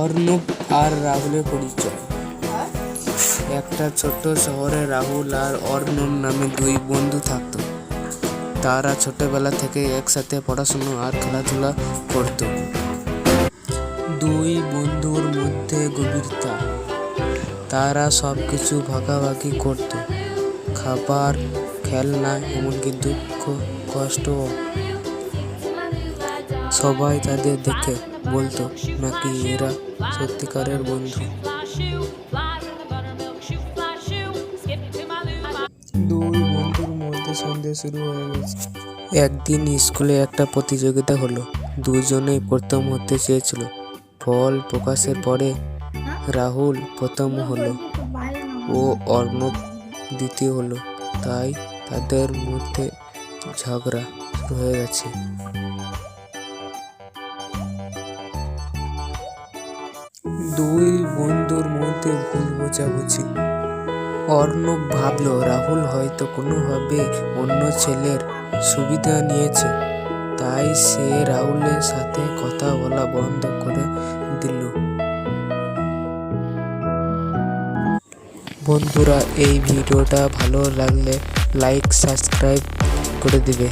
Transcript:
অর্ণব আর রাহুলের পরিচয়। একটা ছোট্ট শহরে রাহুল আর অর্ণব নামে দুই বন্ধু থাকতো। তারা ছোটবেলা থেকে একসাথে পড়াশুনো আর খেলাধুলা করত। দুই বন্ধুর মধ্যে গভীরতা। তারা সবকিছু ভাগাভাগি করত, খাবার, খেলনা, এমনকি দুঃখ কষ্টও। সবাই তাদের দেখে বলতো নাকি এরা সত্যিকারের বন্ধু। দুই বন্ধুর মধ্যে সন্দেহ শুরু হয়ে গেছে। একদিন স্কুলে একটা প্রতিযোগিতা হলো। দুজনেই প্রথম হতে চেয়েছিল। ফল প্রকাশের পরে রাহুল প্রথম হলো ও অর্ণব দ্বিতীয় হলো। তাই তাদের মধ্যে ঝগড়া শুরু হয়ে গেছে। দুই বন্ধুর মধ্যে ভুল বোঝাবুঝি। অর্ণব ভাবলো রাহুল হয়তো কোনোভাবে অন্য ছেলের সুবিধা নিয়েছে, তাই সে রাহুলের সাথে কথা বলা বন্ধ করে দিল। বন্ধুরা, এই ভিডিওটা ভালো লাগলে লাইক সাবস্ক্রাইব করে দিবে।